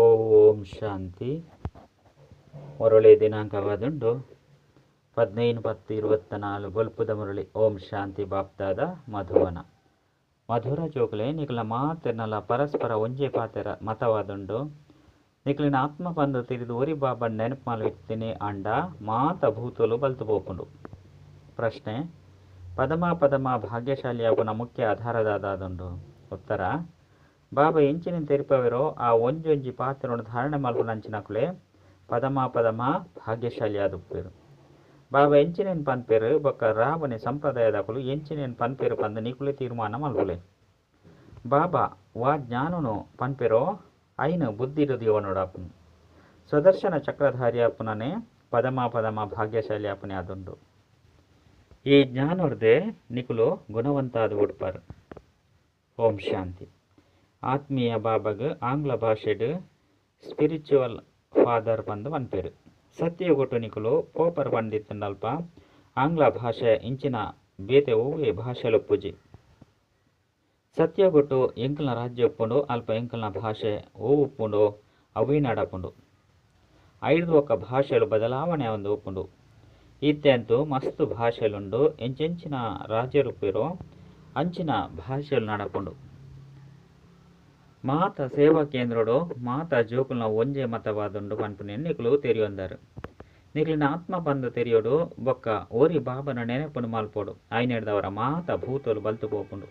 ಓಂ ಶಾಂತಿ. ಮುರಳಿ ದಿನಾಂಕವಾದುಂಡು 15/10/24 ಬಲ್ಪುದ ಮುರಳಿ. ಓಂ ಶಾಂತಿ. ಬಾಪ್ದಾದ ಮಧುವನ ಮಧುರ ಜೋಗುಲೆ ನಿಖಲ ಮಾತೆರ್ನಲ ಪರಸ್ಪರ ಒಂಜೆ ಪಾತೆರ ಮತವಾದುಂಡು. ನಿಖಲಿನ ಆತ್ಮ ಬಂದು ತಿರಿದು ಒರಿ ಬಾಬನ್ ನೆನಪು ಮಲ್ವಿತ್ತಿನಿ ಅಂಡ ಮಾತ ಭೂತೋಲು ಬಲ್ತು ಪೋಪುಂಡು. ಪ್ರಶ್ನೆ: ಪದಮ ಭಾಗ್ಯಶಾಲಿಯಾಗುನ ಮುಖ್ಯ ಆಧಾರದಾದುಂಡು. ಉತ್ತರ: ಬಾಬಾ ಎಂಚಿನ ತೆರಿಪವಿರೋ ಆ ಒಂಜೊಂಜಿ ಪಾತ್ರವನ್ನು ಧಾರಣೆ ಮಲ್ಪುನಂಚಿನಕುಲೆ ಪದಮ ಭಾಗ್ಯಶಾಲಿ ಆದುಪ್ಪೇರು. ಬಾಬಾ ಎಂಚಿನೇನು ಪನ್ಪೇರು ಬೊಕ್ಕ ರಾವಣಿ ಸಂಪ್ರದಾಯದಕುಲು ಎಂಚಿನೇನು ಪನ್ಪೇರು ಪಂದು ನಿಕುಲೆ ತೀರ್ಮಾನ ಮಲ್ಪುಲೆ. ಬಾಬಾ ವಾ ಜ್ಞಾನನು ಪನ್ಪೇರೋ ಐನು ಬುದ್ಧಿಡು ದಿವನುಡಾಪುನು. ಸ್ವದರ್ಶನ ಚಕ್ರಧಾರಿ ಆಪುನನೆ ಪದಮ ಭಾಗ್ಯಶಾಲಿ ಆಪುನೆ ಆದುಂಡು. ಈ ಜ್ಞಾನೋರ್ದೆ ನಿಕುಲು ಗುಣವಂತಾದ ಉಡ್ಪಾರು. ಓಂ ಶಾಂತಿ. ಆತ್ಮೀಯ ಬಾಬಾಗ ಆಂಗ್ಲ ಭಾಷೆಡು ಸ್ಪಿರಿಚುವಲ್ ಫಾದರ್ ಬಂದು ಪನ್ಪೇರು. ಸತ್ಯಗೊಟ್ಟು ನಿಕುಲು ಪೋಪರ್ ಪಂಡಿತನಲ್ಪ ಆಂಗ್ಲ ಭಾಷೆ ಇಂಚಿನ ಬೇತೆ ಓವೇ ಭಾಷೆಲು ಪೂಜಿ. ಸತ್ಯಗೊಟ್ಟು ಎಂಕಲ್ನ ರಾಜ್ಯ ಒಪ್ಪುಂಡು ಅಲ್ಪ ಎಂಕಲ್ನ ಭಾಷೆ ಓ ಉಪ್ಪುಂಡು ಅವಿನಾಡಪುಂಡು. ಐದು ಒಕ್ಕ ಭಾಷೆಲು ಬದಲಾವಣೆ ಒಂದು ಒಪ್ಪುಂಡು. ಇತ್ತೆಂತೂ ಮಸ್ತು ಭಾಷೆಲುಂಡು. ಎಂಚೆಂಚಿನ ರಾಜ್ಯರುಪ್ಪಿರೋ ಅಂಚಿನ ಭಾಷೆಲು ನಡಪುಂಡು. ಮಾತ ಸೇವಾ ಕೇಂದ್ರಡು ಮಾತ ಜೋಕುಲ್ನ ಒಂಜೆ ಮತವಾದುಂಡು ಪನ್ಪುನೆ ನಿಕುಲು ತೆರಿಯೊಂದಾರು. ನಿಕಲಿನ ಆತ್ಮ ಬಂದು ತೆರಿಯೋಡು ಬೊಕ್ಕ ಓರಿ ಬಾಬನ ನೆನಪುನು ಮಲ್ಪೋಡು ಐನೆಡ್ದವರ ಮಾತ ಭೂತೋಲು ಬಲ್ತು ಪೋಪುಂಡು.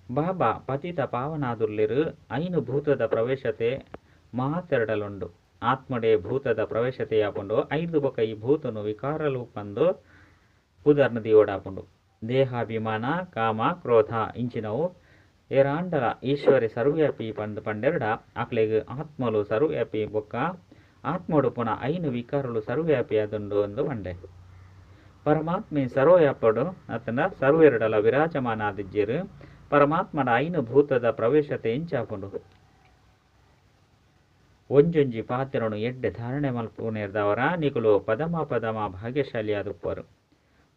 ಬಾಬಾ ಪತಿತ ಪಾವನಾದುರ್ಲಿರು ಐನು ಭೂತದ ಪ್ರವೇಶತೆ ಮಾತೆರಡಲುಂಡು. ಆತ್ಮಡೆ ಭೂತದ ಪ್ರವೇಶತೆಯಾಪುಂಡು. ಐದು ಬೊಕ್ಕ ಈ ಭೂತನು ವಿಕಾರಲು ಪಂದು ಪುದರ್ನ ದಿಯೋಡಾಪುಂಡು. ದೇಹಾಭಿಮಾನ ಕಾಮ ಕ್ರೋಧ ಇಂಚಿನವು ಏರಾಂಡಲ ಈಶ್ವರಿ ಸರ್ವ್ಯಾಪಿ ಪಂಡೆರಡ ಅಕ್ಲೆಗ್ ಆತ್ಮಲು ಸರ್ವ್ಯಾಪಿ ಬೊಕ್ಕ ಆತ್ಮಡು ಪುನಃ ಐನು ವಿಕಾರಲು ಸರ್ವ್ಯಾಪಿ ಆದುಂಡು ಒಂದು ಪಂಡೆ. ಪರಮಾತ್ಮೆ ಸರ್ವವ್ಯಾಪಡು ಅತನ ಸರ್ವೆರಡಲ ವಿರಾಜಮಾನ ಆದಿಜ್ಜೇರು. ಪರಮಾತ್ಮನ ಐನು ಭೂತದ ಪ್ರವೇಶತೆ ಎಂಚಾಪುಂಡು. ಒಂಜೊಂಜಿ ಪಾತ್ರನು ಎಡ್ಡೆ ಧಾರಣೆ ಮಲ್ಪುನೇರ್ದವರ ನಿಕುಲು ಪದಮ ಭಾಗ್ಯಶಾಲಿ ಆದುಪ್ಪರು.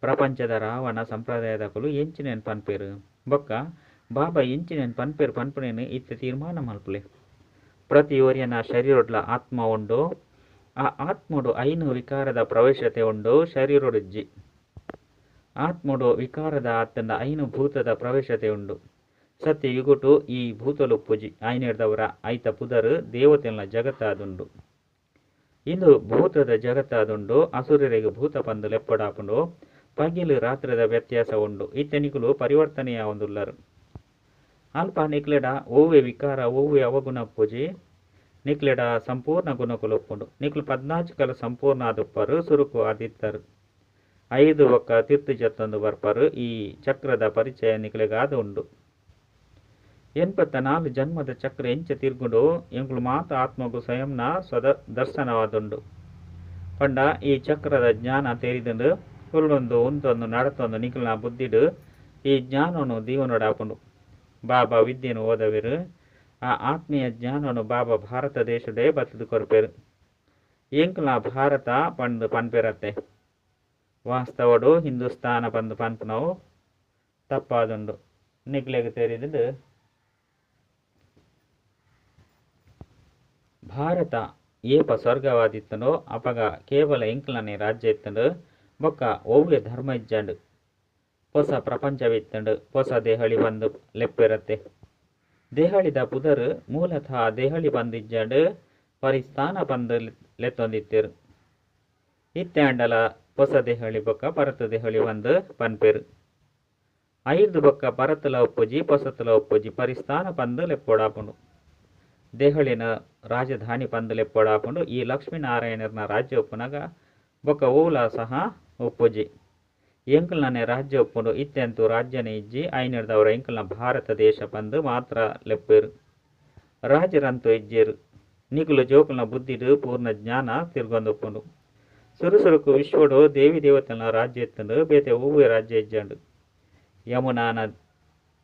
ಪ್ರಪಂಚದ ರಾವಣ ಸಂಪ್ರದಾಯದಕುಲು ಎಂಚಿನೇನು ಪನ್ಪೇರು ಬೊಕ್ಕ ಬಾಬಾ ಎಂಚಿನೇನು ಪನ್ಪೇರು ಪನ್ಪುನೇನು ಇತ್ತೆ ತೀರ್ಮಾನ ಮಲ್ಪುಲೆ. ಪ್ರತಿ ಒರಿಯನ ಶರೀರೊಡ್ಲ ಆತ್ಮ ಉಂಡು. ಆ ಆತ್ಮಡು ಐನು ವಿಕಾರದ ಪ್ರವೇಶತೆ ಉಂಡು ಶರೀರೊಡುಜ್ಜಿ. ಆತ್ಮಡು ವಿಕಾರದ ಆತನ ಐನು ಭೂತದ ಪ್ರವೇಶತೆ ಉಂಡು. ಸತ್ಯ ಯುಗುಟು ಈ ಭೂತಲು ಪೂಜಿ ಐನೆಡ್ದವರ ಐತ ಪುದರು ದೇವತೆಲ್ನ ಜಗತ್ತಾದುಂಡು. ಇಂದು ಭೂತದ ಜಗತ್ತಾದುಂಡು. ಅಸುರರಿಗೆ ಭೂತ ಪಂದು ಲೆಪ್ಪಡಾಪುಂಡು. ಪಗಿಲು ರಾತ್ರದ ವ್ಯತ್ಯಾಸ ಉಂಡು. ಇತ್ತೆನಿಕುಲು ಪರಿವರ್ತನೆಯ ಒಂದುಲ್ಲರು. ಅಲ್ಪ ನಿಕ್ಲೆಡ ಓವೆ ವಿಕಾರ ಓವೆ ಅವಗುಣ ಪೂಜಿ ನಿಕ್ಲೆಡ ಸಂಪೂರ್ಣ ಗುಣಕುಲೊಪ್ಪುಂಡು. ನಿಕ್ಲು 14 ಸಂಪೂರ್ಣ ಆದುಪ್ಪರು ಸುರುಕು ಆದಿತ್ತರು. 5 ಒಕ್ಕ ತೀರ್ಥ ಜತ್ತೊಂದು ಬರ್ಪರು. ಈ ಚಕ್ರದ ಪರಿಚಯ ನಿಕ್ಲೆಗಾದ ಉಂಡು. 84 ಜನ್ಮದ ಚಕ್ರ ಎಂಚ ತಿರ್ಗುಂಡು ಎಂಕ್ಲು ಮಾತ ಆತ್ಮಗು ಸ್ವಯಂನ ದರ್ಶನವಾದುಂಡು. ಪಂಡ ಈ ಚಕ್ರದ ಜ್ಞಾನ ತೆರಿದುಂಡು ಹುಲ್ಲೊಂದು ಉಂತೊಂದು ನಡತೊಂದು ನಿಖಲ್ನ ಬುದ್ಧಿಡು ಈ ಜ್ಞಾನನು ದೀವನೊಡಾಪುಂಡು. ಬಾಬಾ ವಿದ್ಯೆನು ಓದವಿರು. ಆ ಆತ್ಮೀಯ ಜ್ಞಾನನು ಬಾಬಾ ಭಾರತ ದೇಶದೇ ಬತ್ತದು ಕೊರ್ಪೇರು. ಎಂಕಲ್ನ ಭಾರತ ಪಂದು ಪನ್ಪೇರತ್ತೆ. ವಾಸ್ತವಡು ಹಿಂದೂಸ್ತಾನ ಪಂದು ಪನ್ಪುನವು ತಪ್ಪಾದುಂಡು. ನಿಕ್ಲೆಗ್ ತೆರಿದುಂಡು ಭಾರತ ಏಪ ಸ್ವರ್ಗವಾದಿತ್ತಂಡು ಅಪಗ ಕೇವಲ ಎಂಕಲ್ನೇ ರಾಜ್ಯ ಇತ್ತಂಡು ಬೊಕ್ಕ ಒವ್ವೆ ಧರ್ಮ ಇಜ್ಜಂಡು ಹೊಸ ಪ್ರಪಂಚವಿತ್ತಂಡು ಹೊಸ ದೇಹಳಿ ಬಂದು ಲೆಪ್ಪಿರತ್ತೆ. ದೇಹಳಿದ ಪುದರು ಮೂಲತಃ ದೇಹಳಿ ಬಂದಿಜ್ಜಂಡು ಪರಿಸ್ಥಾನ ಬಂದು ಲೆತ್ತೊಂದಿತ್ತೇರು. ಇತ್ತೆಂಡಲ ಹೊಸ ದೇಹಳಿ ಬೊಕ್ಕ ಪರತು ದೇಹಳಿ ಬಂದು ಪನ್ಪೇರು. 5 ಬೊಕ್ಕ ಪರತುಲ ಒಪ್ಪುಜಿ ಪೊಸತುಲ ಒಪ್ಪುಜಿ ಪರಿಸ್ಥಾನ ಬಂದು ಲೆಪ್ಪೊಡಾಪುಂಡು. ದೇಹಳಿನ ರಾಜಧಾನಿ ಪಂದು ಲೆಪ್ಪೊಡಾಪುಂಡು. ಈ ಲಕ್ಷ್ಮೀನಾರಾಯಣರ್ನ ರಾಜ್ಯ ಒಪ್ಪುನಗ ಬೊಕ್ಕ ಓಲ ಸಹ ಒಪ್ಪುಜಿ ಎಂಕಲ್ನೇ ರಾಜ್ಯ ಒಪ್ಪುಂಡು. ಇತ್ತೆಂತೂ ರಾಜ್ಯನೇ ಇಜ್ಜಿ ಐನೆಡ್ದವರ ಎಂಕಲ್ನ ಭಾರತ ದೇಶ ಪಂದು ಮಾತ್ರ ಲೆಪ್ಪೇರು. ರಾಜರಂತೂ ಇಜ್ಜೇರು. ನಿಕುಲು ಜೋಕುಲ್ನ ಬುದ್ಧಿಡು ಪೂರ್ಣ ಜ್ಞಾನ ತಿರ್ಗೊಂದೊಪ್ಪುಂಡು. ಸುರುಸುರುಕು ವಿಶ್ವಡು ದೇವಿ ದೇವತೆಲ್ನ ರಾಜ್ಯ ಎತ್ತಂಡು ಬೇತೆ ಹೂವೆ ರಾಜ್ಯ ಇಜ್ಜಂಡು.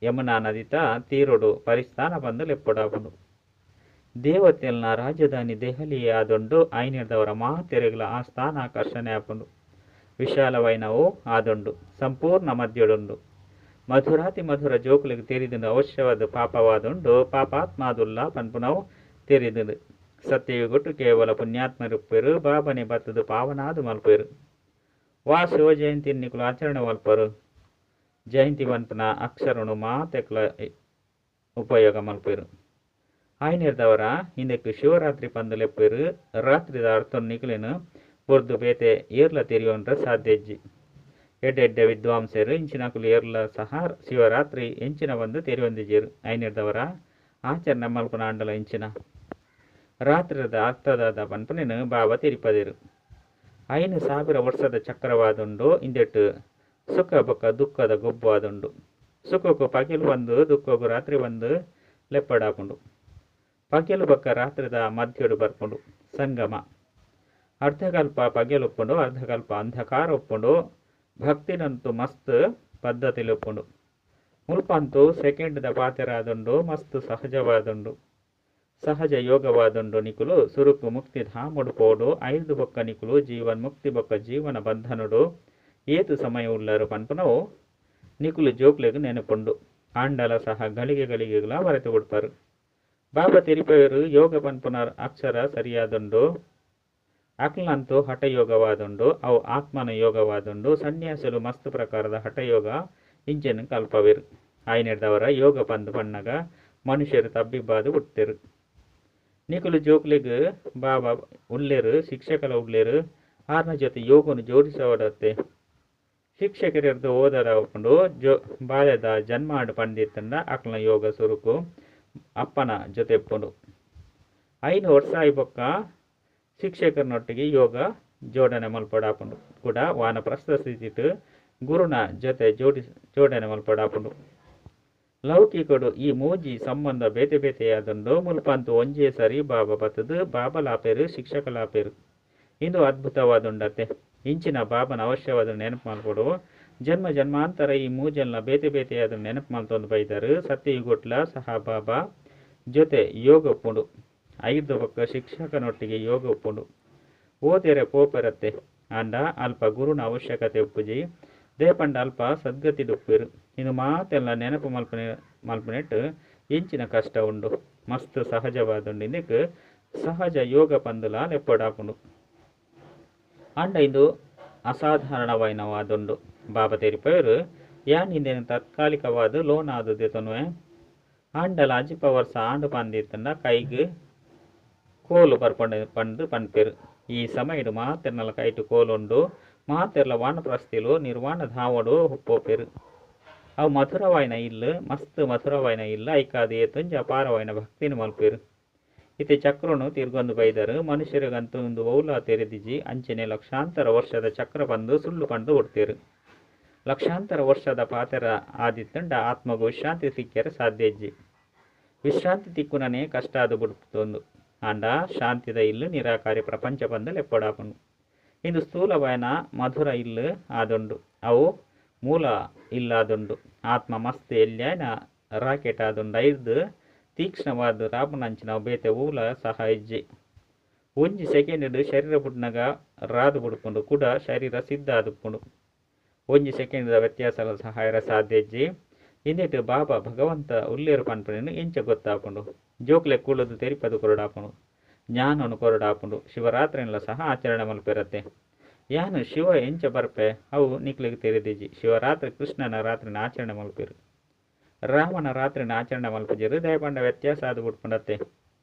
ಯಮುನಾ ನದಿತ ತೀರುಡು ಪರಿಸ್ಥಾನ ಬಂದು ಲೆಪ್ಪೊಡಾಪುಂಡು. ದೇವತೆಲ್ನ ರಾಜಧಾನಿ ದೆಹಲಿ ಆದುಂಡು. ಐನೆಡ್ದವರ ಮಾತೆರೆಗ್ಲ ಆ ಸ್ಥಾನ ಆಕರ್ಷಣೆ ಆಪುಂಡು. ವಿಶಾಲವೈನವು ಆದುಂಡು. ಸಂಪೂರ್ಣ ಮಧ್ಯಡುಂಡು. ಮಧುರಾತಿ ಮಧುರ ಜೋಕುಲಿಗೆ ತೆರಿದುಂಡು ಅವಶ್ಯವಾದ ಪಾಪವಾದುಂಡು. ಪಾಪಾತ್ಮ ಆದುಲ್ಲ ಪನ್ಪುನವು ತೆರಿದುಂಡು. ಸತ್ಯಯುಗೊಟ್ಟು ಕೇವಲ ಪುಣ್ಯಾತ್ಮರಿಪ್ಪೇರು ಬಾಬನೆ ಬತ್ತದು ಪಾವನಾದು ಮಲ್ಪೇರು. ವಾ ಶಿವ ಜಯಂತಿ ನಿಕುಲು ಆಚರಣೆ ಮಲ್ಪರು. ಜಯಂತಿ ಬಂಪನ ಅಕ್ಷರನು ಮಾತೆಕ್ಲ ಉಪಯೋಗ ಮಲ್ಪೇರು. ಆಯ್ನಿರ್ದವರ ಹಿಂದಕ್ಕೆ ಶಿವರಾತ್ರಿ ಪಂದಲೆಪ್ಪೇರು. ರಾತ್ರಿದ ಅರ್ಥ ನಿಕುಲೇನು ಬೊರ್ದು ಬೇತೆ ಏರ್ಲ ತೆರೆಯೋನ್ರ ಸಾಧ್ಯಜ್ಜಿ. ಎಡ್ಡೆಡ್ಡೆ ವಿದ್ವಾಂಸರು ಇಂಚಿನಕುಲು ಏರ್ಲ ಸಹ ಶಿವರಾತ್ರಿ ಎಂಚಿನ ಬಂದು ತೆರೆಯೊಂದಿಜೇರು. ಐನಿರ್ದವರ ಆಚರಣೆ ಮಲ್ಪನ ಅಂಡಲ ಇಂಚಿನ ರಾತ್ರಿದ ಅರ್ಥದಾದ ಪನ್ಪನೇನು ಬಾಬಾ ತಿರಿಪದೇರು. 5,000 ವರ್ಷದ ಚಕ್ರವಾದುಂಡು ಇಂದೆಟ್ಟು ಸುಖ ಬೊಕ್ಕ ದುಃಖದ ಗೊಬ್ಬಾದುಂಡು. ಸುಖಕ್ಕೂ ಪಗೆಲು ಬಂದು ದುಃಖಕ್ಕೂ ರಾತ್ರಿ ಬಂದು ಲೆಪ್ಪಡಾಪುಂಡು. ಪಗೆಲು ಬೊಕ್ಕ ರಾತ್ರಿದ ಮಧ್ಯಡು ಬರ್ಪುಂಡು ಸಂಗಮ. ಅರ್ಧಕಲ್ಪ ಪಗೆಲು ಒಪ್ಪುಂಡು, ಅರ್ಧಕಲ್ಪ ಅಂಧಕಾರ ಒಪ್ಪುಂಡು. ಭಕ್ತಿನಂತೂ ಮಸ್ತ್ ಪದ್ಧತಿಲಿ ಒಪ್ಪುಂಡು. ಮುಲ್ಪಂತೂ ಸೆಕೆಂಡ್ದ ಪಾತೆರಾದುಂಡು ಮಸ್ತ್ ಸಹಜವಾದುಂಡು. ಸಹಜ ಯೋಗವಾದುಂಡು ನಿಕುಲು ಸುರುಕು ಮುಕ್ತಿ ಧಾಮುಡು ಪೋಡು. 5 ಬೊಕ್ಕ ನಿಕುಲು ಜೀವನ್ ಮುಕ್ತಿ ಬೊಕ್ಕ ಜೀವನ ಬಂಧನುಡು ಏತು ಸಮಯ ಉಳ್ಳರು ಪನ್ಪನವು ನಿಕುಲು ಜೋಕ್ಲೆಗು ನೆನಪುಂಡು. ಆಂಡಲ ಸಹ ಗಳಿಗೆ ಗಳಿಗೆಗಳ ಬರೆತು ಕೊಡ್ಪಾರು. ಬಾಬಾ ತಿರುಪೇರು ಯೋಗ ಪನ್ಪುನ ಅಕ್ಷರ ಸರಿಯಾದುಂಡು. ಅಕ್ಲಂತೂ ಹಠಯೋಗವಾದುಂಡು. ಅವು ಆತ್ಮನ ಯೋಗವಾದುಂಡು. ಸನ್ಯಾಸುಲು ಮಸ್ತ್ ಪ್ರಕಾರದ ಹಠಯೋಗ ಇಂಚೆನು ಕಲ್ಪವೇರು. ಆಯ್ನಿಡ್ದವರ ಯೋಗ ಪಂದು ಪಣ್ಣಗ ಮನುಷ್ಯರು ತಬ್ಬಿಬ್ಬಾದು ಹುಟ್ಟೇರು. ನಿಕುಲು ಜೋಕ್ಲೆಗ್ ಬಾಬಾ ಉಳ್ಳೇರು ಶಿಕ್ಷಕಲ ಉಳ್ಳೇರು. ಆರ್ನ ಜೊತೆ ಯೋಗನು ಜೋಡಿಸೋಡತ್ತೆ. ಶಿಕ್ಷಕರಿರ್ದು ಓದರ ಒಪ್ಪುಂಡು ಬಾಲ್ಯದ ಜನ್ಮಾಡು ಪಂಡಿತಂಡ ಅಕ್ಲನ ಯೋಗ ಸುರುಕು ಅಪ್ಪನ ಜೊತೆ ಒಪ್ಪುಂಡು. 5 ವರ್ಷ ಆಯ್ಬೊಕ್ಕ ಶಿಕ್ಷಕರನೊಟ್ಟಿಗೆ ಯೋಗ ಜೋಡಣೆ ಮಲ್ಪಡಾಪುಂಡು ಕೂಡ ವಾನ ಪ್ರಸ್ತುತಿಟ್ಟು ಗುರುನ ಜೊತೆ ಜೋಡಣೆ ಮಲ್ಪಡಾಪುಂಡು. ಲೌಕಿಕಡು ಈ ಮೂಜಿ ಸಂಬಂಧ ಬೇತೆ ಬೇತೆಯಾದುಂಡು. ಮುಲ್ಪಂತು ಒಂಜೇ ಸರಿ ಬಾಬಾ ಬತ್ತದು ಬಾಬಲಾಪೇರು ಶಿಕ್ಷಕಲಾಪೇರು. ಇಂದು ಅದ್ಭುತವಾದುಂಡತ್ತೆ. ಇಂಚಿನ ಬಾಬನ ಅವಶ್ಯವಾದ ನೆನಪು ಮಲ್ಪಡು. ಜನ್ಮ ಜನ್ಮಾಂತರ ಈ ಮೂಜಲ್ನ ಬೇತೆ ಬೇತೆಯಾದ ನೆನಪು ಮಲ್ತೊಂದು ಬೈದರು. ಸತ್ಯಯುಗೊಟ್ಲ ಸಹ ಬಾಬಾ ಜೊತೆ ಯೋಗ ಒಪ್ಪುಂಡು. 5 ಬೊಕ್ಕ ಶಿಕ್ಷಕನೊಟ್ಟಿಗೆ ಯೋಗ ಒಪ್ಪುಂಡು. ಓದೆರೆ ಪೋಪೆರತ್ತೆ ಅಂಡ ಅಲ್ಪ ಗುರುನ ಅವಶ್ಯಕತೆ ಒಪ್ಪುಜಿ ದೇಪಂಡ ಅಲ್ಪ ಸದ್ಗತಿ ಡುಪ್ಪೇರು. ಇನ್ನು ಮಾತೆಲ್ಲ ನೆನಪು ಮಲ್ಪನೆಟ್ಟು ಇಂಚಿನ ಕಷ್ಟ ಉಂಡು. ಮಸ್ತ್ ಸಹಜವಾದುಂಡು. ಇದಕ್ಕೆ ಸಹಜ ಯೋಗ ಪಂದುಲ ಲೆಪ್ಪಡಾಪುಂಡು. ಅಂಡ ಇದು ಅಸಾಧಾರಣವಾದುಂಡು. ಬಾಬಾ ತೆರಿಪೇರು ಯಾನ್ ಇಂದೇನು ತಾತ್ಕಾಲಿಕವಾದ ಲೋನ್ ಆದುದೆ ತೊನ್ವೆ ಅಂಡಲ ಅಜಿಪ ವರ್ಷ ಆಂಡು ಪಂದಿತ್ತಂಡ ಕೈಗೆ ಕೋಲು ಪಂಡು ಪನ್ಪೇರು. ಈ ಸಮಯಡು ಮಾತೆರ್ನಲ ಕೈಟು ಕೋಲುಂಡು. ಮಾತೆರ್ಲ ವಾನಪ್ರಸ್ಥಿಲು ನಿರ್ವಾಣ ಧಾವಡು ಹೊಪ್ಪೋಪೇರು. ಅವು ಮಧುರವಾಯಿನ ಇಲ್ಲು ಮಸ್ತ್ ಮಧುರವಾಯಿನ ಇಲ್ಲ ಐಕಾದ ಏತುಂಜ ಅಪಾರವಾಯಿನ ಭಕ್ತಿನ ಮಲ್ಪೇರು. ಇತ್ತೆ ಚಕ್ರನು ತಿರ್ಗೊಂದು ಬೈದರು. ಮನುಷ್ಯರಿಗಂತೂ ಒಂದು ಔಲ ತೆರೆದಿಜಿ ಅಂಚನೆ ಲಕ್ಷಾಂತರ ವರ್ಷದ ಚಕ್ರ ಬಂದು ಸುಳ್ಳು ಪಂಡು ಹುಡ್ತೇರು. ಲಕ್ಷಾಂತರ ವರ್ಷದ ಪಾತೆರ ಆದಿತ್ತಂಡ ಆತ್ಮಗೂ ವಿಶ್ರಾಂತಿ ಸಿಕ್ಕರೆ ಸಾಧ್ಯಜ್ಜಿ. ವಿಶ್ರಾಂತಿ ತಿಕ್ಕುನನೇ ಕಷ್ಟ ಅದು ಬಿಡ್ತೊಂದು ಅಂಡ ಶಾಂತಿದ ಇಲ್ಲು ನಿರಾಕಾರಿ ಪ್ರಪಂಚ ಬಂದು ಲೆಪ್ಪಡಾಪುಂಡು. ಇಂದು ಸ್ಥೂಲವಾಯನ ಮಧುರ ಇಲ್ಲು ಆದುಂಡು. ಅವು ಮೂಲ ಇಲ್ಲಾದುಂಡು. ಆತ್ಮ ಮಸ್ತ್ ಎಲ್ಯಾಯನ ರಾಕೆಟ್ ಆದುಂಡು. 5 ತೀಕ್ಷ್ಣವಾದ ರಾಪನಂಚಿನ ಬೇತೆ ಊಲ ಸಹ ಹೆಜ್ಜೆ 1 ಸೆಕೆಂಡ್ ಶರೀರ ಬುಡ್ನಗ ರಾದು ಬುಡ್ಪುಂಡು ಕೂಡ ಶರೀರ ಸಿದ್ಧ ಆದುಪ್ಪುಂಡು. 1 ಸೆಕೆಂಡ್ ವ್ಯತ್ಯಾಸದ ಸಹಾಯರ ಸಾಧ್ಯಜ್ಜಿ. ಇಂದಿಟ್ಟು ಬಾಬಾ ಭಗವಂತ ಉಲ್ಲೇರು ಪನ್ಪನೇನು ಎಂಚ ಗೊತ್ತಾಪುಂಡು. ಜೋಕ್ಲೆ ಕೂಳದು ತೆರಿಪದು ಕೊರಡಾಪುಂಡು. ಜ್ಞಾನನು ಕೊರಡಾಪುಂಡು. ಶಿವರಾತ್ರಿನೆಲ್ಲ ಸಹ ಆಚರಣೆ ಮಲ್ಪಿರತ್ತೆ. ಯಾನು ಶಿವ ಎಂಚ ಬರ್ಪೆ ಅವು ನಿಕ್ಲಿಗೆ ತೆರೆದಿಜಿ. ಶಿವರಾತ್ರಿ ಕೃಷ್ಣನ ರಾತ್ರಿನ ಆಚರಣೆ ಮಲ್ಪಿರು. ರಾಮನ ರಾತ್ರಿನ ಆಚರಣೆ ಮಲ್ಪಜಿರು. ದಯಪಂಡ ವ್ಯತ್ಯಾಸ ಆದು ಬಿಟ್ಕೊಂಡತ್ತೆ.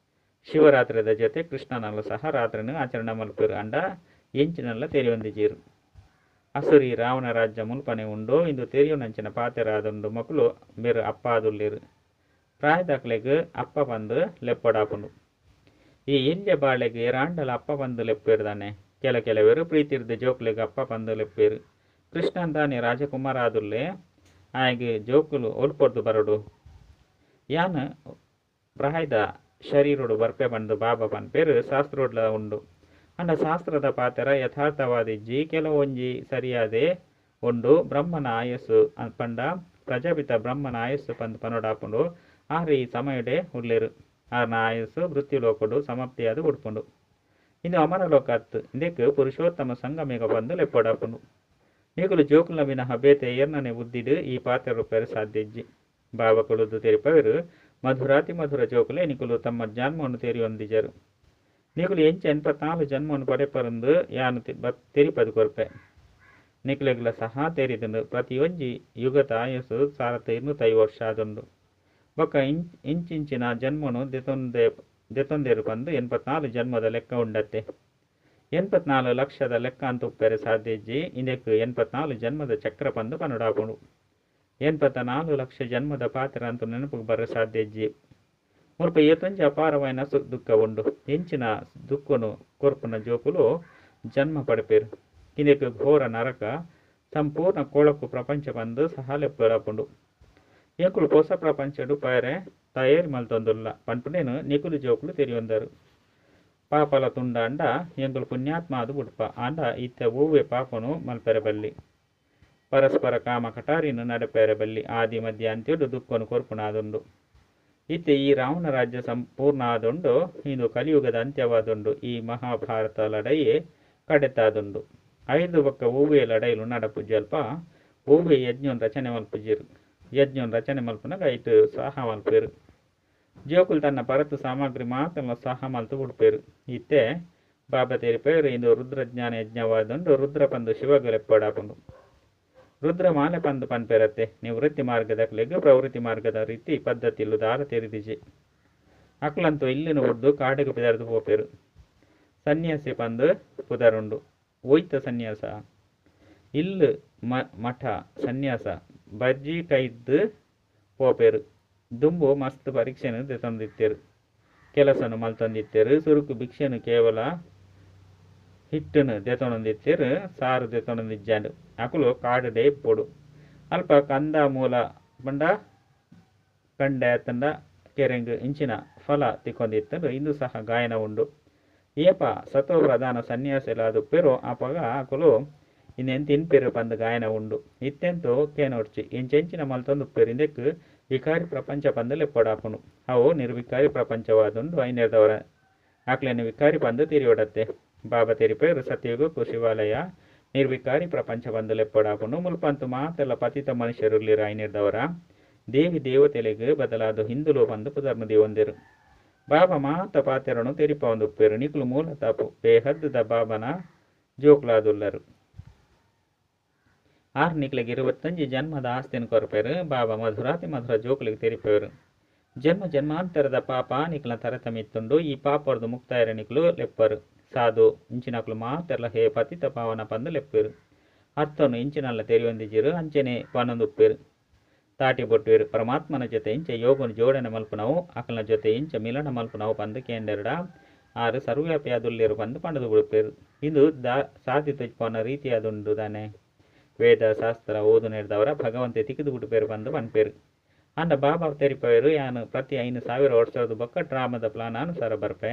ಶಿವರಾತ್ರಿದ ಜೊತೆ ಕೃಷ್ಣನಲ್ಲ ಸಹ ರಾತ್ರಿನ ಆಚರಣೆ ಮಲ್ಪಿರು ಅಂಡ ಎಂಚಿನೆಲ್ಲ ತೆರೆಯೊಂದಿಜೀರು. ಅಸುರಿ ರಾವಣ ರಾಜ್ಯ ಮುಲ್ಪನೆ ಉಂಡು. ಇಂದು ತೆರೆಯುನಂಚಿನ ಪಾತೆರಾದುಂಡು. ಮಕ್ಕಳು ಬೇರು ಅಪ್ಪ ಆದುಲ್ಲೇರು. ಪ್ರಾಯದಕ್ಲೆಗ್ ಅಪ್ಪ ಬಂದು ಲೆಪ್ಪಡಾಪುಂಡು. ಈ ಎಲ್ಯ ಬಾಳೆಗೆ ರಾಂಡಲ ಅಪ್ಪ ಬಂದು ಲೆಪ್ಪೇರ್ದಾನೆ. ಕೆಲವೇರು ಪ್ರೀತಿರ್ದು ಜೋಕ್ಲೆಗ್ ಅಪ್ಪ ಬಂದು ಲೆಪ್ಪೇರು. ಕೃಷ್ಣನ್ ತಾನೆ ರಾಜಕುಮಾರ ಆದುಲ್ಲೆ ಆಯ್ಗೆ ಜೋಕುಲು ಓಲ್ಪೊರ್ದು ಬರಡು. ಯಾನ್ ಪ್ರಾಯದ ಶರೀರುಡು ಬರ್ಪೆ ಬಂದು ಬಾಬಾ ಪನ್ಪೇರು ಶಾಸ್ತ್ರೋಡ್ಲ ಉಂಡು. ಅಂಡ ಶಾಸ್ತ್ರದ ಪಾತೆರ ಯಥಾರ್ಥವಾದಿಜ್ಜಿ. ಕೆಲವೊಂಜಿ ಸರಿಯಾದೆ ಉಂಡು. ಬ್ರಹ್ಮನ ಆಯಸ್ಸು ಪಂಡ ಪ್ರಜಾಪಿತ ಬ್ರಹ್ಮನ ಆಯಸ್ಸು ಪಂದು ಪನೋಡಾಪುಂಡು. ಆರು ಈ ಸಮಯಡೆ ಉಳ್ಳೇರು. ಆರ್ನ ಆಯಸ್ಸು ಮೃತ್ಯುಲೋಕಡು ಸಮಾಪ್ತಿಯಾದ ಉಡ್ಪುಂಡು. ಇಂದು ಅಮರಲೋಕ ಹತ್ತು. ಇದಕ್ಕೆ ಪುರುಷೋತ್ತಮ ಸಂಗಮೇಗ ಬಂದು ಲೆಪ್ಪಡಾಪುಂಡು. ನಿಕುಲು ಜೋಕುಲ ವಿನಃ ಬೇತೆ ಏರ್ನನೆ ಬುದ್ಧಿಡು ಈ ಪಾತ್ರ ರೂಪೇರು ಸಾಧ್ಯಜ್ಜಿ. ಬಾಬಾ ಕುಳುದು ತೆರಿಪವರು ಮಧುರಾತಿ ಮಧುರ ಜೋಕುಲೆ ನಿಕುಲು ತಮ್ಮ ಜನ್ಮವನ್ನು ತೆರೆಯೊಂದಿಜರು. ನಿಕುಲು ಎಂಚ 84 ಜನ್ಮವನ್ನು ಪಡೆಪರಂದು ಯಾನು ತೆರಿಪದು ಕೊರ್ಪೆ ನಿಕುಲೆಗ್ಲ ಸಹ ತೆರಿದುಂಡು ಪ್ರತಿಯೊಂಜಿ ಯುಗದ ಆಯಸ್ಸು 1250 ವರ್ಷ ಆದುಂಡು ಬೊಕ್ಕ ಇಂಚಿಂಚಿನ ಜನ್ಮನು ದೆತೊಂದೇರು ಪಂದು 84 ಜನ್ಮದ ಲೆಕ್ಕ ಉಂಡತ್ತೆ 84 ಲಕ್ಷದ ಲೆಕ್ಕ ಅಂತ ಉಪ್ಪೆರೆ ಸಾಧ್ಯಜ್ಜಿ ಇಂದೆಕ್ 84 ಜನ್ಮದ ಚಕ್ರ ಪಂದು ಪನುಡಾಪುಂಡು 84 ಲಕ್ಷ ಜನ್ಮದ ಪಾತ್ರ ಅಂತ ನೆನಪು ಬರ ಸಾಧ್ಯಜ್ಜಿ ಮುಲ್ಪ ಏತೊಂಜಿ ಅಪಾರವಾಯಿನ ದುಃಖ ಉಂಡು ಎಂಚಿನ ದುಃಖನು ಕೊರ್ಪುನ ಜೋಕುಲು ಜನ್ಮ ಪಡೆಪೇರು ಇಂದೆಕ್ ಘೋರ ನರಕ ಸಂಪೂರ್ಣ ಕೊಳಕು ಪ್ರಪಂಚ ಬಂದು ಸಹ ಲೆಪ್ಪಡಾಪುಂಡು ಎಂಕುಲು ಹೊಸ ಪ್ರಪಂಚಡು ಪಯರೆ ತಯಾರಿ ಮಲ್ತೊಂದುಲ್ಲ ಪಂಪುನೇನು ನಿಕುಲು ಜೋಕುಲು ತೆರಿಯೊಂದರು ಪಾಪಲ ತುಂಡ ಅಂಡ ಎಂಕುಲು ಪುಣ್ಯಾತ್ಮ ಅದು ಬುಡ್ಪ ಅಂಡ ಇತ್ತ ಹೂವೆ ಪಾಪನು ಮಲ್ಪೆರೆ ಬಲ್ಲಿ ಪರಸ್ಪರ ಕಾಮ ಕಟಾರಿನು ನಡಪೆರೆ ಬಲ್ಲಿ ಆದಿ ಮಧ್ಯ ಅಂತ್ಯಡು ದುಃಖನು ಕೊರ್ಪುನಾದುಂಡು ಇತ್ತೆ ಈ ರಾವಣ ರಾಜ್ಯ ಸಂಪೂರ್ಣ ಆದುಂಡು ಇಂದು ಕಲಿಯುಗದ ಅಂತ್ಯವಾದುಂಡು ಈ ಮಹಾಭಾರತ ಲಡಾಯಿ ಕಡೆತಾದುಂಡು 5 ಬೊಕ್ಕ ಹೂವೆ ಲಡೈಲು ನಡಪು ಜಲ್ಪ ಹೂವೆ ಯಜ್ಞನ್ ರಚನೆ ಮಲ್ಪುಜಿರು ಯಜ್ಞನ್ ರಚನೆ ಮಲ್ಪನಾಗ ಐಟು ಸಹ ಮಲ್ಪೇರು ಜೋಕುಲು ತನ್ನ ಪರತು ಸಾಮಗ್ರಿ ಮಾತ್ರ ಸಹ ಮಲ್ತು ಬಿಡ್ಪೇರು ಇತ್ತೆ ಬಾಬಾ ತೆರಿಪೇರು ಇಂದು ರುದ್ರಜ್ಞಾನ ಯಜ್ಞವಾದುಂಡು ರುದ್ರ ಪಂದು ಶಿವಗಲೆಪ್ಪಡಾಪುಂಡು ರುದ್ರ ಮಾಲೆ ಪಂದು ಪನ್ಪೆರತ್ತೆ ನಿವೃತ್ತಿ ಮಾರ್ಗದ ಲೆಗ್ ಪ್ರವೃತ್ತಿ ಮಾರ್ಗದ ರೀತಿ ಪದ್ಧತಿಲು ದಾರ ತೆರಿದಿಜಿ ಅಕ್ಲಂತೂ ಇಲ್ಲಿನ ಉಡ್ದು ಕಾಡಿಗೆ ಬೆದರ್ದು ಹೋಪೇರು ಸನ್ಯಾಸಿ ಪಂದು ಪುದರುಂಡು ಒಯ್ತ ಸನ್ಯಾಸ ಇಲ್ಲು ಮಠ ಸನ್ಯಾಸ ಬಜ್ಜಿ ಕೈದ್ದು ಪೋಪೇರು ದುಂಬು ಮಸ್ತ್ ಪರೀಕ್ಷೆನು ತಂದಿತ್ತೇರು ಕೆಲಸನು ಮಲ್ತೊಂದಿತ್ತೇರು ಸುರುಕು ಭಿಕ್ಷೆನು ಕೇವಲ ಹಿಟ್ಟನು ದೆತೊನೊಂದಿತ್ತೇರು ಸಾರು ದೆತೊನೊಂದಿಜ್ಜಾಂಡು ಅಕುಲು ಕಾಡು ಡೇ ಪೊಡು ಅಲ್ಪ ಕಂದ ಮೂಲ ಬಂಡ ಕಂಡೆ ತಂಡ ಕೆರೆಂಗ್ ಇಂಚಿನ ಫಲ ತಿಕ್ಕೊಂದಿತ್ತಂಡು ಇಂದು ಸಹ ಗಾಯನ ಉಂಡು ಏಪ ಸತೋ ಪ್ರಧಾನ ಸನ್ಯಾಸಿಲಾದು ಪೆರು ಅಪಗ ಅಕುಲು ಇನ್ನೆಂತ ಇನ್ಪೆರು ಪಂದು ಗಾಯನ ಉಂಡು ಇತ್ತೆಂತು ಕೇನೋಡ್ಚಿ ಇಂಚೆಂಚಿನ ಮಲ್ತೊಂದು ಪೆರಿಂದೆಕ್ ವಿಕಾರಿ ಪ್ರಪಂಚ ಪಂದಲೆ ಪೊಡಾಪುನು ಅವು ನಿರ್ವಿಕಾರಿ ಪ್ರಪಂಚವಾದುಂಡು ಐನೇರ್ದವರ ಆಕ್ಲೇನು ವಿಕಾರಿ ಪಂದು ತಿರಿಯೋಡತ್ತೆ ಬಾಬಾ ತೆರಿಪೇರು ಸತ್ಯಯುಗಕ್ಕೂ ಶಿವಾಲಯ ನಿರ್ವಿಕಾರಿ ಪ್ರಪಂಚ ಪಂದಲೆ ಪೊಡಾಪುನು ಮುಲ್ಪಂತು ಮಾತೆಲ್ಲ ಪತಿತ ಮನುಷ್ಯರುಲ್ಲಿರ ಐನೇರ್ದವರ ದೇವಿ ದೇವತೆಲೆಗೆ ಬದಲಾದ ಹಿಂದುಲು ಪಂದು ಪುದರ್ಮದಿ ಹೊಂದಿರು ಬಾಬಾ ಮಾತ ಪಾತೆರನು ತೆರಿಪ ಒಂದು ಉಪ್ಪೇರು ನಿಕ್ಲು ಮೂಲ ತಾಪು ಬೇಹದ್ದ ಬಾಬನ ಜೋಕ್ಲಾದುಲ್ಲರು 6 ನಿಕ್ಲಿಗೆ 25 ಜನ್ಮದ ಆಸ್ತಿನ ಕೊರಪೇರು ಬಾಬಾ ಮಧುರಾತಿ ಮಧುರ ಜೋಕ್ಲಿಗೆ ತೆರಿಪೇರು ಜನ್ಮ ಜನ್ಮಾಂತರದ ಪಾಪ ನಿಕ್ಲ ತರತಮಿತ್ತುಂಡು ಈ ಪಾಪರ್ದು ಮುಕ್ತಾಯರ ನಿಕ್ಲು ಲೆಪ್ಪರು ಸಾಧು ಇಂಚಿನಕ್ಲು ಮಾತೆರ್ಲ ಹೇ ಪತಿತ ಪಾವನ ಪಂದು ಲೆಪ್ಪೇರು ಅರ್ಥನು ಇಂಚಿನಲ್ಲ ತೆರಿಯೊಂದಿಜಿರು ಅಂಚನೆ ಪನೊಂದುಪ್ಪೇರು ತಾಟಿ ಬೊಟ್ಟುವೆರು ಪರಮಾತ್ಮನ ಜೊತೆ ಇಂಚ ಯೋಗನು ಜೋಡಣೆ ಮಲ್ಪುನವು ಅಕಲ್ನ ಜೊತೆ ಇಂಚ ಮಿಲನ ಮಲ್ಪುನವು ಪಂದು ಕೇಂದೆರಡ 6 ಸರ್ವ್ಯಾಪಿಯಾದುಲ್ಲೇರು ಪಂದು ಪಂಡದು ಬಿಡುಪೇರು ಇಂದು ಸಾಧಿ ತುಜ್ಪನ ರೀತಿಯಾದುಂಡು ತಾನೆ ವೇದ ಶಾಸ್ತ್ರ ಓದು ನೆಡ್ದವರ ಭಗವಂತೆ ತಿಕ್ಕಿದು ಬಿಡುಪೇರು ಪಂದು ಪನ್ಪೇರು ಅಂಡ ಬಾಬಾ ತೆರಿಪೇರು ಯಾನು ಪ್ರತಿ 5,000 ವರ್ಷದ ಬೊಕ್ಕ ಡ್ರಾಮದ ಪ್ಲಾನ್ ಅನುಸಾರ ಬರ್ಪೆ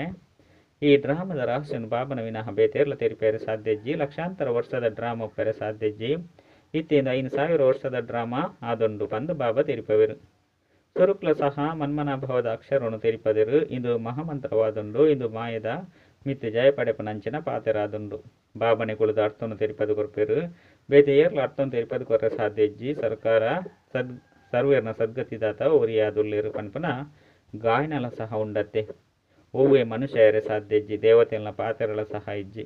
ಈ ಡ್ರಾಮದ ರಹಸ್ಯನು ಬಾಬನ ವಿನಃ ಬೇತೇರ್ಲ ತೆರಿಪೇರು ಸಾಧ್ಯಜ್ಜಿ ಲಕ್ಷಾಂತರ ವರ್ಷದ ಡ್ರಾಮ ಉಪ್ಪೆರೆ ಸಾಧ್ಯಜ್ಜಿ ಇತ್ತಿಂದ 5,000 ವರ್ಷದ ಡ್ರಾಮಾ ಆದುಂಡು ಪಂದು ಬಾಬಾ ತೆರಿಪೇರು ಸುರುಕ್ಲ ಸಹ ಮನ್ಮನಾಭವದ ಅಕ್ಷರವನ್ನು ತೆರಿಪದಿರು ಇಂದು ಮಹಾಮಂತ್ರವಾದುಂಡು ಇಂದು ಮಾಯದ ಮಿತ್ತು ಜಯಪಡೆಪನಂಚಿನ ಪಾತೆರಾದುಂಡು ಬಾಬನೆ ಕುಳಿದ ಅರ್ಥವನ್ನು ತೆರಿಪದು ಕೊರ್ಪೇರು ಬೇತೆ ಏರ್ಲ ಅರ್ಥವನ್ನು ತೆರಿಪದು ಕೊರ್ರೆ ಸಾಧ್ಯಜ್ಜಿ ಸರ್ಕಾರ ಸರ್ವೇರ್ನ ಸದ್ಗತಿದಾತ ಒರಿಯಾದುಲ್ಲೇರು ಪನ್ಪನ ಗಾಯನಲ ಸಹ ಉಂಡತ್ತೆ ಹೂವೆ ಮನುಷ್ಯರೇ ಸಾಧ್ಯಜ್ಜಿ ದೇವತೆಲ್ನ ಪಾತೆರಳ ಸಹ ಇಜ್ಜಿ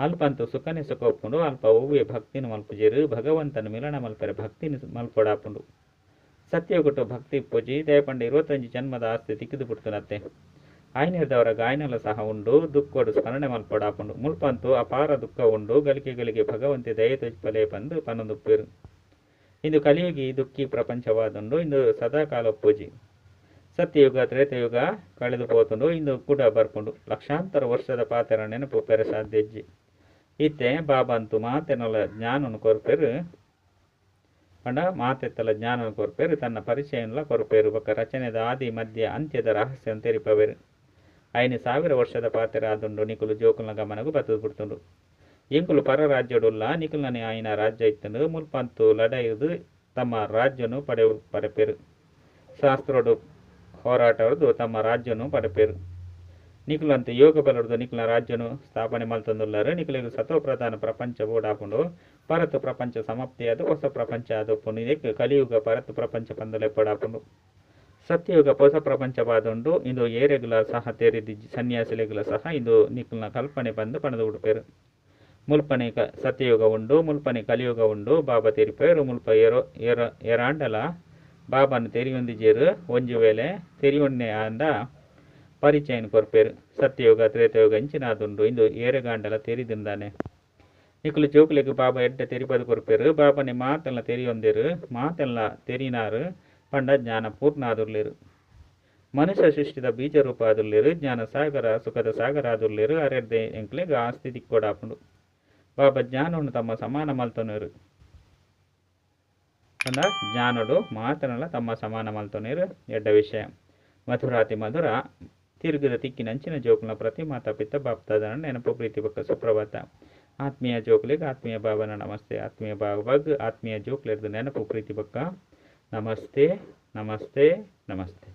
ಅಲ್ಪಂತು ಸುಖನೆ ಸುಖೊಪ್ಪುಂಡು ಅಲ್ಪ ಹೂವೆ ಭಕ್ತಿನ ಮಲ್ಪುಜಿರು ಭಗವಂತನ ಮಿಲನ ಮಲ್ಪರೆ ಭಕ್ತಿನ ಮಲ್ಪೊಡಾಪುಂಡು ಸತ್ಯಗುಟ್ಟು ಭಕ್ತಿ ಪೂಜಿ ದಯಪಂಡ 25 ಜನ್ಮದ ಆಸ್ತಿ ತಿಕ್ಕಿದು ಬಿಡ್ತನತ್ತೆ ಐನೇರ್ದವರ ಗಾಯನಲ ಸಹ ಉಂಡು ದುಃಖೋಡು ಸ್ಮರಣೆ ಮಲ್ಪೊಡಾಪುಂಡು ಮುಲ್ಪಂತು ಅಪಾರ ದುಃಖ ಉಂಡು ಗಳಿಗೆಗಳಿಗೆ ಭಗವಂತೆ ದಯ ತುಜ್ಪಲೆ ಬಂದು ಪನೊಂದುಪ್ಪೇರು ಇಂದು ಕಲಿಯುಗಿ ದುಃಖಿ ಪ್ರಪಂಚವಾದುಂಡು ಇಂದು ಸದಾಕಾಲ ಪೂಜಿ ಸತ್ಯಯುಗ ತ್ರೇತಯುಗ ಕಳೆದು ಪೋತುಂಡು ಇಂದು ಕೂಡ ಬರ್ಪುಂಡು ಲಕ್ಷಾಂತರ ವರ್ಷದ ಪಾತೆರ ನೆನಪು ಪೆರೆ ಸಾಧ್ಯಜ್ಜಿ ಇತ್ತೆ ಬಾಬಂತು ಮಾತೆನಲ ಜ್ಞಾನನು ಕೊರ್ಪೇರು ಪಂಡ ಮಾತೆತ್ತಲ ಜ್ಞಾನನು ಕೊರ್ಪೇರು ತನ್ನ ಪರಿಚಯನ್ಲ ಕೊರ್ಪೇರು ಬೊಕ್ಕ ರಚನೆದ ಆದಿ ಮಧ್ಯ ಅಂತ್ಯದ ರಹಸ್ಯನು ತೆರಿಪವೇರು 5,000 ವರ್ಷದ ಪಾತೆರ ಆದುಂಡು ನಿಕುಲು ಜೋಕುಲ್ನ ಗಮನಗೂ ಬತ್ತದು ಬಿಡ್ತುಂಡು ಎಂಕುಲು ಪರ ರಾಜ್ಯಡುಲ್ಲ ನಿಕುಲ್ನನೆ ಆಯ್ನ ರಾಜ್ಯ ಇತ್ತಂಡು ಮುಲ್ಪಂತು ಲಡೈದು ತಮ್ಮ ರಾಜ್ಯನು ಪಡೆಪೇರು ಶಾಸ್ತ್ರೋಡು ಹೋರಾಟವರದು ತಮ್ಮ ರಾಜ್ಯನು ಪಡೆಪೇರು ನಿಕುಲಂತೆ ಯೋಗ ಬಲರ್ದು ನಿಕುಲ ರಾಜ್ಯನು ಸ್ಥಾಪನೆ ಮಲ್ತಂದುಲ್ಲರು ನಿಕುಲಿಗೆ ಸತೋಪ್ರಧಾನ ಪ್ರಪಂಚ ಓಡಾಪುಂಡು ಪರತು ಪ್ರಪಂಚ ಸಮಾಪ್ತಿ ಅದು ಹೊಸ ಪ್ರಪಂಚ ಆದಪ್ಪುಂಡು ಇದಕ್ಕೆ ಕಲಿಯುಗ ಪರತು ಪ್ರಪಂಚ ಪಂದಲೆ ಪಡಾಪುಂಡು ಸತ್ಯಯುಗ ಹೊಸ ಪ್ರಪಂಚವಾದುಂಡು ಇಂದು ಏರೆಗುಲ ಸಹ ತೆರೆದಿ ಸನ್ಯಾಸಿಲೆಗುಲ ಸಹ ಇಂದು ನಿಕ್ಲಿನ ಕಲ್ಪನೆ ಬಂದು ಪಣದು ಉಡುಪೇರು. ಮುಲ್ಪನೆ ಸತ್ಯಯುಗ ಉಂಡು, ಮುಲ್ಪನೆ ಕಲಿಯುಗ ಉಂಡು. ಬಾಬಾ ತೆರಿಪೇರು ಮುಲ್ಪ ಎರಾಂಡಲ ಬಾಬಾನು ತೆರಿಯೊಂದಿಜೇರು ಒಂಜು ವೇಳೆ ತೆರಿಯೊನ್ನೆ ಅಂದ ಪರಿಚಯನ ಕೊರ್ಪೇರು. ಸತ್ಯಯುಗ ತ್ರೇತಯುಗ ಇಂಚಿನಾದುಂಡು ಇಂದು ಏರೆಗಾಂಡಲ ತೆರಿದಿಂದಾನೆ. ನಿಕುಲು ಜೋಕುಲೆಗ್ ಬಾಬಾ ಎಡ್ಡೆ ತೆರಿಪದು ಕೊರ್ಪೇರು. ಬಾಬಾನೆ ಮಾತೆಲ್ಲ ತೆರಿಯೊಂದೇರು, ಮಾತೆಲ್ಲ ತೆರಿನಾರು ಪಂಡ ಜ್ಞಾನ ಪೂರ್ಣ ಆದುರ್ಲೇರು. ಮನುಷ್ಯ ಸೃಷ್ಟಿದ ಬೀಜ ರೂಪ ಆದುರ್ಲೇರು, ಜ್ಞಾನ ಸಾಗರ ಸುಖದ ಸಾಗರ ಆದುರ್ಲೇರು. ಅರೆಡ್ಡೆ ಎಂಕ್ಲೆಗ್ ಆಸ್ತಿ ದಿಕ್ಕೊಡಾಪುಂಡು. ಬಾಬಾ ಜ್ಞಾನವನ್ನು ತಮ್ಮ ಸಮಾನ ಮಲ್ತೊನೇರು ಅಂದ ಜ್ಞಾನಡು ಮಾತನಲ್ಲ ತಮ್ಮ ಸಮಾನ ಮಲ್ತೊನೇರು ಎಡ್ಡ ವಿಷಯ. ಮಧುರಾತಿ ಮಧುರ ತಿರುಗದ ತಿಕ್ಕಿನಂಚಿನ ಜೋಕುಲ ಪ್ರತಿ ಮಾತಾ ಪಿತ್ತ ಬಾಪ್ತಾದನ ನೆನಪು ಪ್ರೀತಿ ಬಕ್ಕ ಸುಪ್ರಭಾತ. ಆತ್ಮೀಯ ಜೋಕ್ಲಿಗೆ ಆತ್ಮೀಯ ಭಾವನ ನಮಸ್ತೆ. ಆತ್ಮೀಯ ಭಾವಗ್ ಆತ್ಮೀಯ ಜೋಕ್ಲೆರ್ದು ನೆನಪು ಪ್ರೀತಿ ಬಕ್ಕ ನಮಸ್ತೆ ನಮಸ್ತೆ ನಮಸ್ತೆ.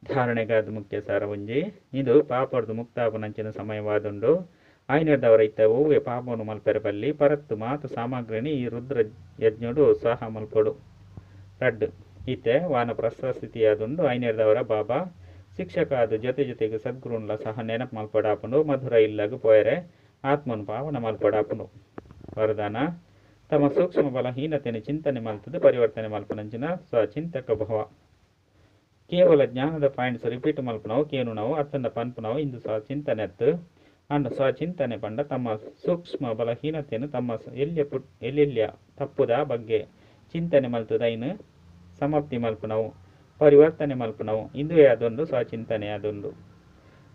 ಧಾರಣೆಗಾದ ಮುಖ್ಯ ಸಾರ ಒಂಜಿ ಇದು ಪಾಪಡ್ದು ಮುಕ್ತಾಪುನಂಚಿನ ಸಮಯವಾದುಂಡು. ಐನರ್ದವರ ಇತ್ತ ಹೂವೆ ಪಾಪವನ್ನು ಮಲ್ಪೆರ ಬಲ್ಲಿ ಪರತ್ತು ಮಾತು ಸಾಮಗ್ರಿನಿ ಈ ರುದ್ರ ಯಜ್ಞುಡು ಸಹ ಮಲ್ಪೊಡು ರಡ್ಡು ಈತೆ ವಾನ ಪ್ರಸ್ಥಿತಿಯಾದುಂಡು. ಐನರ್ದವರ ಬಾಬಾ ಶಿಕ್ಷಕ ಆದು ಜೊತೆ ಜೊತೆಗೆ ಸದ್ಗುರುನ್ಲ ಸಹ ನೆನಪು ಮಲ್ಪಡಾಪುಂಡು. ಮಧುರ ಇಲ್ಲಗ ಪೋಯರೆ ಆತ್ಮನು ಪಾವನ ಮಲ್ಪಡಾಪುಂಡು. ವರದಾನ ತಮ್ಮ ಸೂಕ್ಷ್ಮ ಬಲಹೀನತೆಯನ್ನು ಚಿಂತನೆ ಮಲ್ತದು ಪರಿವರ್ತನೆ ಮಲ್ಪನಂಚಿನ ಸ್ವಚಿಂತಕ ಭವ. ಕೇವಲ ಜ್ಞಾನದ ಪಾಯಿಂಟ್ಸ್ ರಿಪೀಟ್ ಮಲ್ಪನವು ಕೇನು ನಾವು ಅತ್ತಂದ ಪನ್ಪನವು ಇಂದು ಸ್ವಚಿಂತನೆ ಎತ್ತು ಅಂಡ ಸ್ವಚಿಂತನೆ ಪಂಡ ತಮ್ಮ ಸೂಕ್ಷ್ಮ ಬಲಹೀನತೆಯನ್ನು ತಮ್ಮ ಎಲ್ಲೆಲ್ಯ ತಪ್ಪುದ ಬಗ್ಗೆ ಚಿಂತನೆ ಮಲ್ತದೈನು ಸಮಾಪ್ತಿ ಮಲ್ಪನವು ಪರಿವರ್ತನೆ ಮಲ್ಪನವು ಇಂದುವೇ ಅದೊಂದು ಸ್ವಚಿಂತನೆ ಅದೊಂದು.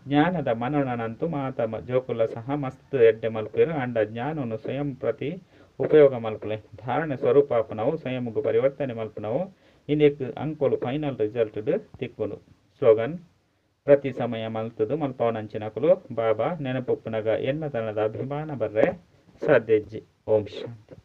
ಜ್ಞಾನದ ಮನನಂತೂ ಮಾತ ಜೋಕುಲ ಸಹ ಮಸ್ತ್ ಎಡ್ಡೆ ಮಲ್ಪೇರು ಅಂಡ ಜ್ಞಾನವನ್ನು ಸ್ವಯಂ ಪ್ರತಿ ಉಪಯೋಗ ಮಲ್ಪಲೆ. ಧಾರಣೆ ಸ್ವರೂಪಾಪನವು ಸ್ವಯಂಗೂ ಪರಿವರ್ತನೆ ಮಲ್ಪನವು ಇಂದಕ್ಕೆ ಅಂಕೋಲು ಫೈನಲ್ ರಿಸಲ್ಟ್ ತಿಕ್ಕುನು. ಸ್ಲೋಗನ್ ಪ್ರತಿ ಸಮಯ ಮಲ್ತದು ಮಲ್ಪವನಂಚಿನಕುಲು ಬಾಬಾ ನೆನಪುಪ್ಪುನಗ ಎನ್ನತನದ ಅಭಿಮಾನ ಬರ್ರೆ ಸಾಧ್ಯಜ್ಜಿ. ಓಂ ಶಾಂತಿ.